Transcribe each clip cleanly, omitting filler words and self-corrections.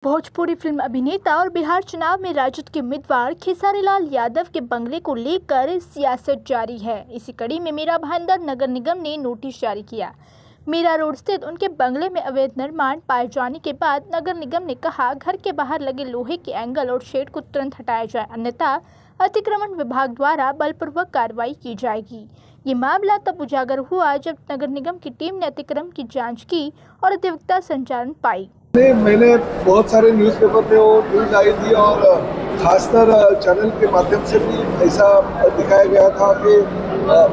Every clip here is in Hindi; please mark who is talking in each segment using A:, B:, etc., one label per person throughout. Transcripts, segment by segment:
A: भोजपुरी फिल्म अभिनेता और बिहार चुनाव में राजद के उम्मीदवार खेसारी लाल यादव के बंगले को लेकर सियासत जारी है। इसी कड़ी में मीरा भाईंदर नगर निगम ने नोटिस जारी किया। मीरा रोड स्थित उनके बंगले में अवैध निर्माण पाए जाने के बाद नगर निगम ने कहा, घर के बाहर लगे लोहे के एंगल और शेड को तुरंत हटाया जाए, अन्यथा अतिक्रमण विभाग द्वारा बलपूर्वक कार्रवाई की जाएगी। ये मामला तब उजागर हुआ जब नगर निगम की टीम ने अतिक्रमण की जांच की और अधिवक्ता संचालन पाई।
B: मैंने बहुत सारे न्यूज़पेपर में वो न्यूज़ आई थी और खासकर चैनल के माध्यम से भी ऐसा दिखाया गया था कि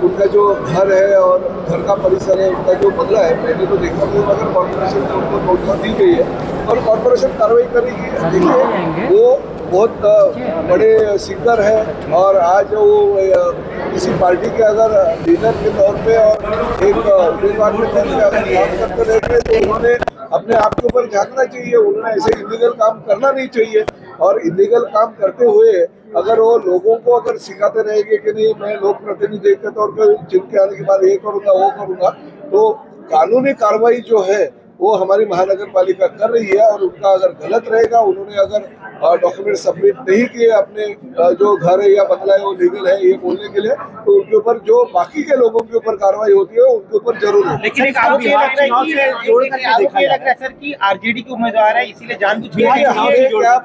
B: उनका जो घर है और घर का परिसर है, उनका जो बंगला है, मैंने तो देखा नहीं, मगर कॉर्पोरेशन से उनको नोटिस दी गई है और कॉर्पोरेशन कार्रवाई करेगी। देखिए, वो बहुत बड़े सिंगर है और आज वो किसी पार्टी के अगर लीडर के तौर पे और एक उम्मीदवार के तौर पे अगर काम करते रहेंगे तो उन्होंने अपने आप के ऊपर झांकना चाहिए। उन्होंने ऐसे इलीगल काम करना नहीं चाहिए और इलीगल काम करते हुए अगर वो लोगों को अगर सिखाते रहेंगे कि नहीं, मैं लोक प्रतिनिधि के तौर पर जिनके आने के बाद ये करूँगा वो करूँगा, तो कानूनी कार्रवाई जो है वो हमारी महानगर पालिका कर रही है। और उनका अगर गलत रहेगा, उन्होंने अगर डॉक्यूमेंट सबमिट नहीं किए अपने जो घर है या बंगला है वो लीगल है ये बोलने के लिए, तो उनके ऊपर जो बाकी के लोगों के ऊपर कार्रवाई होती है उनके ऊपर जरूर होगी।
C: लेकिन एक आरोप ये लग रहा है सर कि आरजेडी के उम्मीदवार है, इसीलिए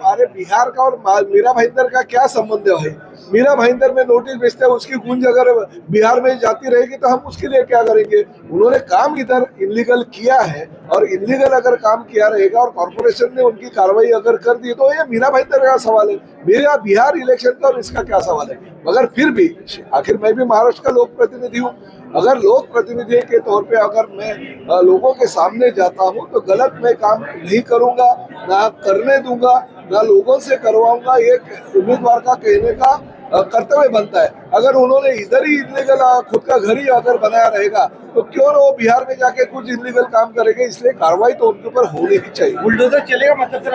B: अरे बिहार का और मीरा भाईंदर का क्या संबंध है भाई? मीरा भाईंदर में नोटिस भेजते हैं, उसकी गूंज अगर बिहार में जाती रहेगी तो हम उसके लिए क्या करेंगे? उन्होंने काम इधर इलीगल किया है और इलीगल अगर काम किया रहेगा और कॉर्पोरेशन ने उनकी कार्रवाई अगर कर दी तो ये मीरा भाईंदर का सवाल है, मेरा बिहार इलेक्शन का और इसका क्या सवाल है? मगर फिर भी आखिर मैं भी महाराष्ट्र का लोक प्रतिनिधि हूँ। अगर लोक प्रतिनिधि के तौर पे अगर मैं लोगों के सामने जाता हूँ तो गलत मैं काम नहीं करूँगा, ना करने दूंगा, ना लोगों से करवाऊंगा। ये उम्मीदवार का कहने का कर्तव्य बनता है। अगर उन्होंने इधर ही इलीगल खुद का घर ही अगर बनाया रहेगा तो क्यों ना वो बिहार में जाके कुछ इलीगल काम करेंगे? इसलिए कार्रवाई तो उनके ऊपर होनी ही चाहिए।
C: बुलडोजर चलेगा मतलब सर?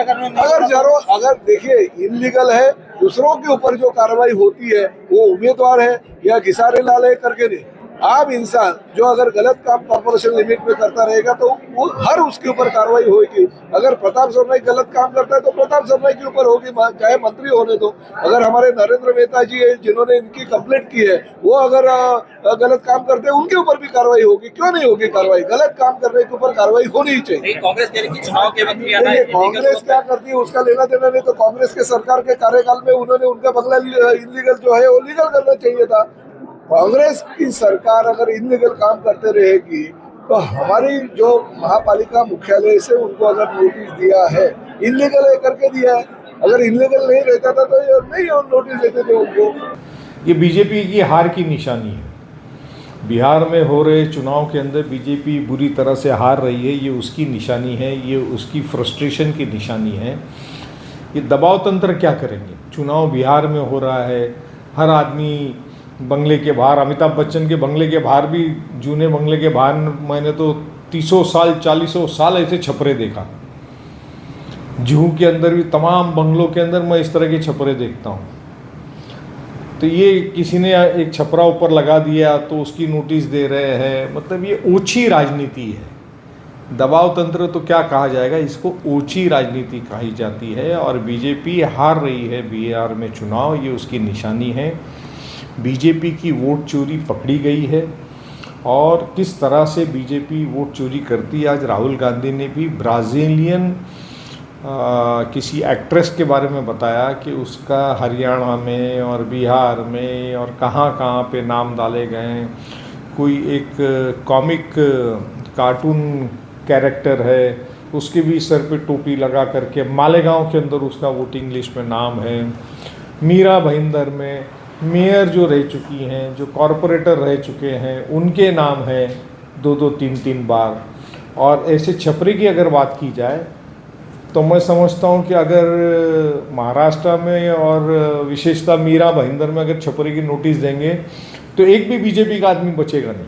B: अगर देखिए इलीगल है, दूसरों के ऊपर जो कार्रवाई होती है वो उम्मीदवार है या खेसारी लाल है करके नहीं, आम इंसान जो अगर गलत काम कॉर्पोरेशन लिमिट में करता रहेगा तो वो हर उसके ऊपर कार्रवाई होगी। अगर प्रताप सरनाईक गलत काम करता है तो प्रताप सरनाईक के ऊपर होगी, चाहे मंत्री होने दो। अगर हमारे नरेंद्र मेहता जी है जिन्होंने इनकी कंप्लेंट की है, वो अगर गलत काम करते हैं उनके ऊपर भी कार्रवाई होगी। क्यों नहीं होगी कार्रवाई? गलत काम करने के ऊपर कार्रवाई होनी ही चाहिए।
C: कांग्रेस चुनाव के वक्त
B: कांग्रेस क्या करती है उसका लेना देना नहीं। तो कांग्रेस के सरकार के कार्यकाल में उन्होंने उनका बंगला इलीगल जो है वो लीगल करना चाहिए था। कांग्रेस की सरकार अगर इलीगल काम करते रहेगी तो हमारी जो महापालिका मुख्यालय से उनको अगर नोटिस दिया है, इलीगल है करके दिया है, अगर इलीगल नहीं रहता था तो नहीं नोटिस देते थे उनको।
D: ये बीजेपी की हार की निशानी है। बिहार में हो रहे चुनाव के अंदर बीजेपी बुरी तरह से हार रही है, ये उसकी निशानी है, ये उसकी फ्रस्ट्रेशन की निशानी है। ये दबाव तंत्र क्या करेंगे? चुनाव बिहार में हो रहा है, हर आदमी बंगले के बाहर, अमिताभ बच्चन के बंगले के बाहर भी, जूने बंगले के बाहर मैंने तो 30 साल 40 साल ऐसे छपरे देखा। जूहू के अंदर भी तमाम बंगलों के अंदर मैं इस तरह के छपरे देखता हूँ। तो ये किसी ने एक छपरा ऊपर लगा दिया तो उसकी नोटिस दे रहे हैं, मतलब ये ओछी राजनीति है। दबाव तंत्र तो क्या कहा जाएगा, इसको ओछी राजनीति कही जाती है। और बीजेपी हार रही है बिहार में चुनाव, ये उसकी निशानी है। बीजेपी की वोट चोरी पकड़ी गई है और किस तरह से बीजेपी वोट चोरी करती है। आज राहुल गांधी ने भी ब्राज़ीलियन किसी एक्ट्रेस के बारे में बताया कि उसका हरियाणा में और बिहार में और कहाँ कहाँ पे नाम डाले गए हैं। कोई एक कॉमिक कार्टून कैरेक्टर है, उसके भी सर पे टोपी लगा करके मालेगांव के अंदर उसका वोटिंग लिस्ट में नाम है। मीरा भाईंदर में मेयर जो रह चुकी हैं, जो कॉरपोरेटर रह चुके हैं, उनके नाम है 2-2 3-3 बार। और ऐसे छपरे की अगर बात की जाए तो मैं समझता हूँ कि अगर महाराष्ट्र में और विशेषतः मीरा भाईंदर में अगर छपरे की नोटिस देंगे तो एक भी बीजेपी का आदमी बचेगा नहीं।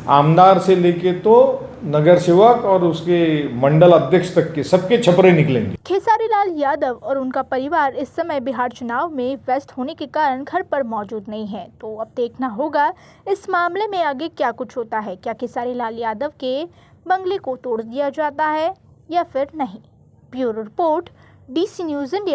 D: आमदार से लेके तो नगर सेवक और उसके मंडल अध्यक्ष तक के सबके छपरे निकलेंगे।
A: खेसारी लाल यादव और उनका परिवार इस समय बिहार चुनाव में व्यस्त होने के कारण घर पर मौजूद नहीं है। तो अब देखना होगा इस मामले में आगे क्या कुछ होता है। क्या खेसारी लाल यादव के बंगले को तोड़ दिया जाता है या फिर नहीं। Bureau report, DC news India.